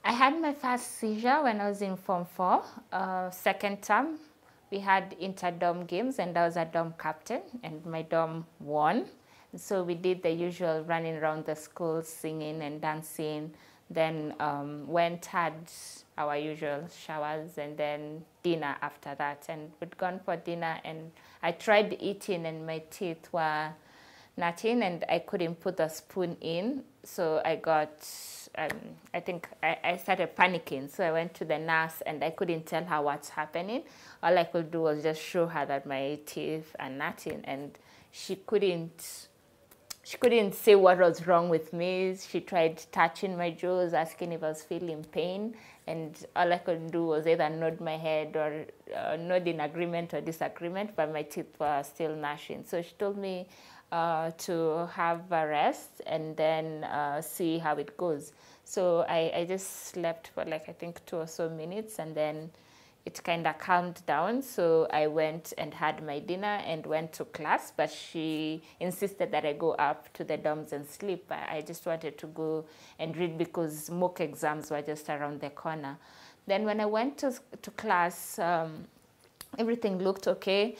I had my first seizure when I was in Form 4, second term. We had inter-dorm games and I was a dorm captain and my dorm won. So we did the usual running around the school, singing and dancing. Then went, had our usual showers and then dinner after that. And we'd gone for dinner and I tried eating and my teeth were nothing and I couldn't put the spoon in. So I got, I think I started panicking. So I went to the nurse and I couldn't tell her what's happening. All I could do was just show her that my teeth are nothing, and she couldn't say what was wrong with me. She tried touching my jaws, asking if I was feeling pain, and all I could do was either nod my head or nod in agreement or disagreement, but my teeth were still gnashing. So she told me to have a rest and then see how it goes. So I just slept for like I think 2 or so minutes, and then it kind of calmed down. So I went and had my dinner and went to class, but she insisted that I go up to the dorms and sleep. I just wanted to go and read because mock exams were just around the corner. Then when I went to class, everything looked okay.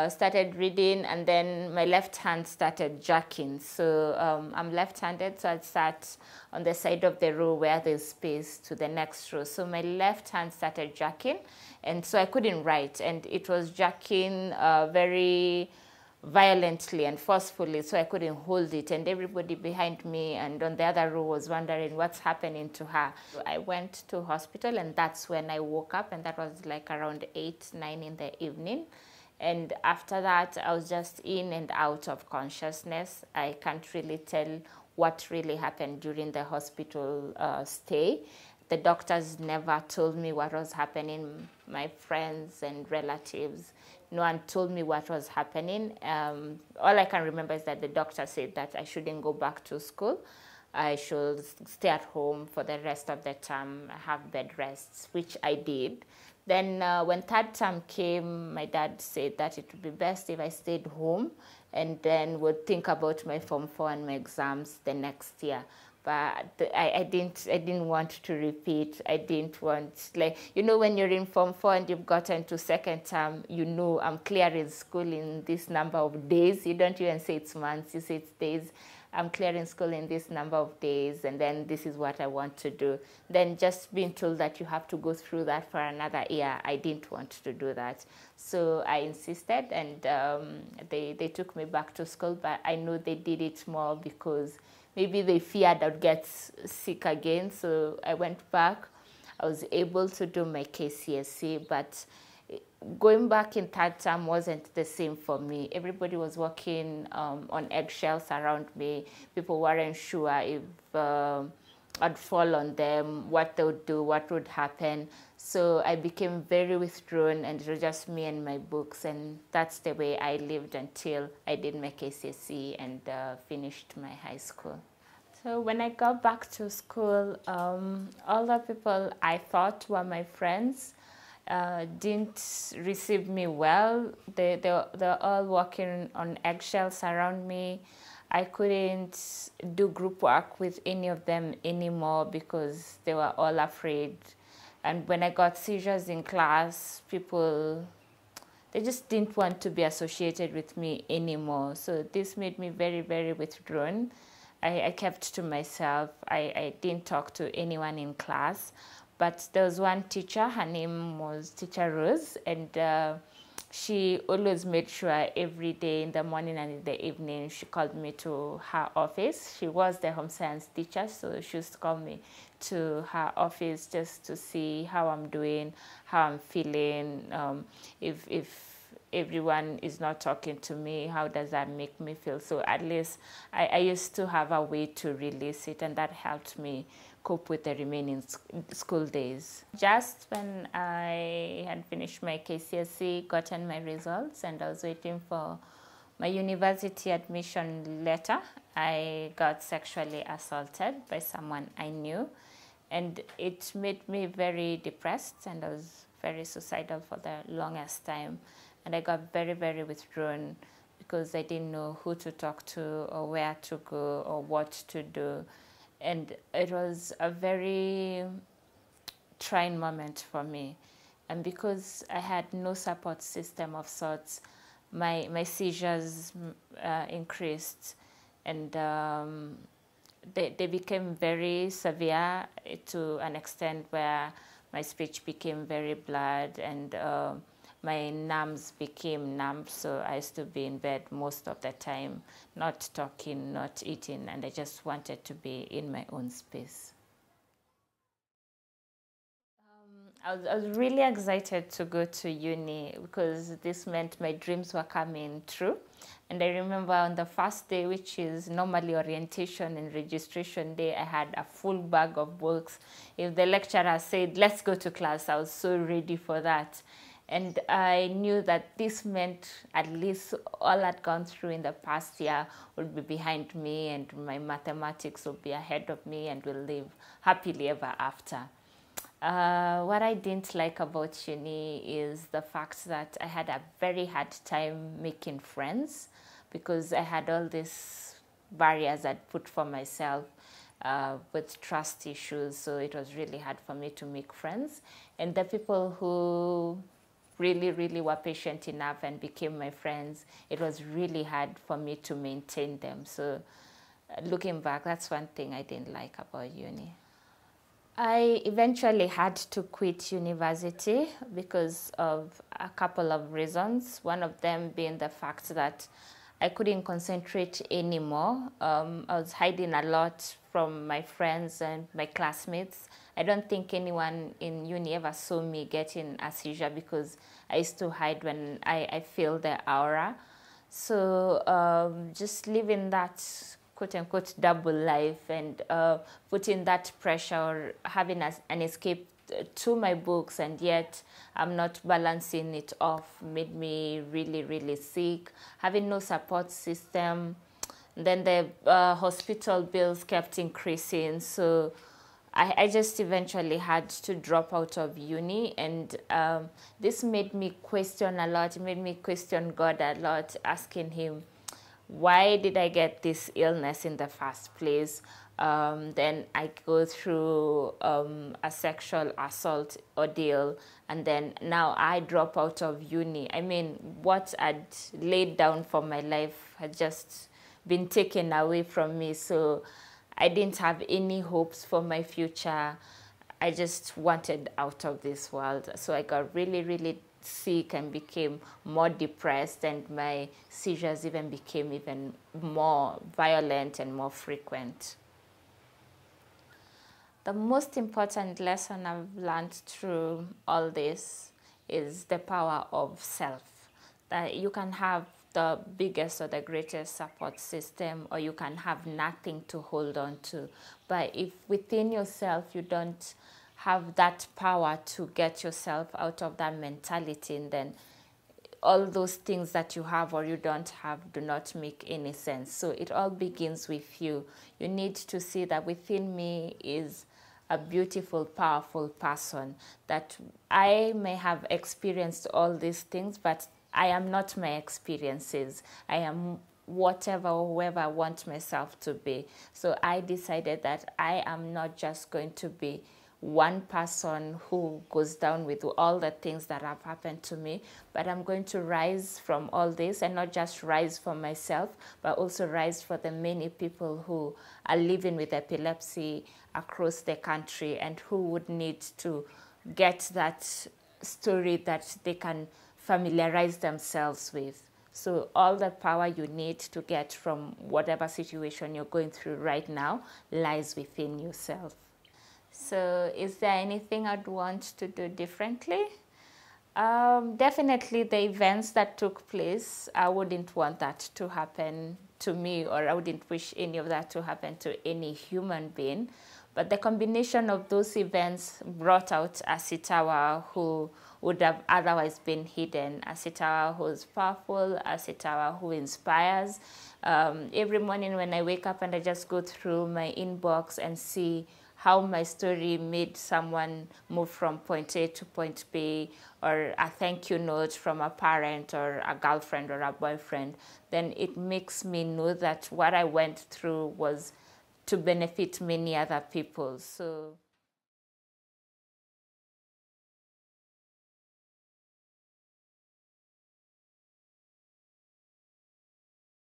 Started reading, and then my left hand started jerking. So I'm left-handed, so I sat on the side of the row where there's space to the next row. So my left hand started jerking, and so I couldn't write, and it was jerking very violently and forcefully, so I couldn't hold it, and everybody behind me and on the other row was wondering what's happening to her. So I went to hospital, and that's when I woke up, and that was like around 8, 9 in the evening. And after that, I was just in and out of consciousness. I can't really tell what really happened during the hospital stay. The doctors never told me what was happening. My friends and relatives, no one told me what was happening. All I can remember is that the doctor said that I shouldn't go back to school. I should stay at home for the rest of the term, have bed rests, which I did. Then when third term came, my dad said that it would be best if I stayed home and then would think about my Form 4 and my exams the next year. But I didn't want to repeat. I didn't want, like, you know, when you're in Form 4 and you've gotten to second term, you know, I'm clearing school in this number of days. You don't even say it's months, you say it's days. I'm clearing school in this number of days, and then this is what I want to do. Then just being told that you have to go through that for another year, I didn't want to do that. So I insisted, and they took me back to school, but I know they did it more because maybe they feared I'd get sick again. So I went back. I was able to do my KCSE, but going back in third term wasn't the same for me. Everybody was walking on eggshells around me. People weren't sure if I'd fall on them, what they would do, what would happen. So I became very withdrawn, and it was just me and my books, and that's the way I lived until I did my KCSE and finished my high school. So when I got back to school, all the people I thought were my friends didn't receive me well. They're all walking on eggshells around me. I couldn't do group work with any of them anymore because they were all afraid. And when I got seizures in class, people, they just didn't want to be associated with me anymore. So this made me very, very withdrawn. I kept to myself. I didn't talk to anyone in class. But there was one teacher, her name was Teacher Rose, and she always made sure every day in the morning and in the evening she called me to her office. She was the home science teacher, so she used to call me to her office just to see how I'm doing, how I'm feeling, if everyone is not talking to me, how does that make me feel? So at least I used to have a way to release it, and that helped me cope with the remaining school days. Just when I had finished my KCSE, gotten my results, and I was waiting for my university admission letter, I got sexually assaulted by someone I knew, and it made me very depressed, and I was very suicidal for the longest time, and I got very, very withdrawn because I didn't know who to talk to or where to go or what to do. And it was a very trying moment for me. And because I had no support system of sorts, my seizures increased, and they became very severe to an extent where my speech became very blurred, and my nerves became numb. So I used to be in bed most of the time, not talking, not eating, and I just wanted to be in my own space. I was really excited to go to uni because this meant my dreams were coming true. And I remember on the first day, which is normally orientation and registration day, I had a full bag of books. If the lecturer said, let's go to class, I was so ready for that. And I knew that this meant at least all I'd gone through in the past year would be behind me, and my mathematics would be ahead of me, and will live happily ever after. What I didn't like about uni is the fact that I had a very hard time making friends, because I had all these barriers I'd put for myself with trust issues. So it was really hard for me to make friends. And the people who really, really were patient enough and became my friends, it was really hard for me to maintain them. So looking back, that's one thing I didn't like about uni. I eventually had to quit university because of a couple of reasons. One of them being the fact that I couldn't concentrate anymore. I was hiding a lot from my friends and my classmates. I don't think anyone in uni ever saw me getting a seizure because I used to hide when I feel the aura. So just living that quote-unquote double life, and putting that pressure, or having an escape to my books, and yet I'm not balancing it off, made me really, really sick. Having no support system, then the hospital bills kept increasing. So I just eventually had to drop out of uni, and this made me question a lot. It made me question God a lot, asking him, why did I get this illness in the first place? Then I go through a sexual assault ordeal, and then now I drop out of uni. I mean, what I'd laid down for my life had just been taken away from me. So I didn't have any hopes for my future. I just wanted out of this world. So I got really, really sick and became more depressed, and my seizures even became even more violent and more frequent. The most important lesson I've learned through all this is the power of self. That you can have the biggest or the greatest support system, or you can have nothing to hold on to. But if within yourself you don't have that power to get yourself out of that mentality, and then all those things that you have or you don't have do not make any sense. So it all begins with you. You need to see that within me is a beautiful, powerful person, that I may have experienced all these things, but I am not my experiences. I am whatever or whoever I want myself to be. So I decided that I am not just going to be one person who goes down with all the things that have happened to me, but I'm going to rise from all this, and not just rise for myself, but also rise for the many people who are living with epilepsy across the country, and who would need to get that story that they can familiarize themselves with. So all the power you need to get from whatever situation you're going through right now lies within yourself. So is there anything I'd want to do differently? Definitely the events that took place, I wouldn't want that to happen to me, or I wouldn't wish any of that to happen to any human being. But the combination of those events brought out a Sitawa who would have otherwise been hidden, a Sitawa who's powerful, a Sitawa who inspires. Every morning when I wake up and I just go through my inbox and see how my story made someone move from point A to point B, or a thank you note from a parent or a girlfriend or a boyfriend, then it makes me know that what I went through was to benefit many other people. So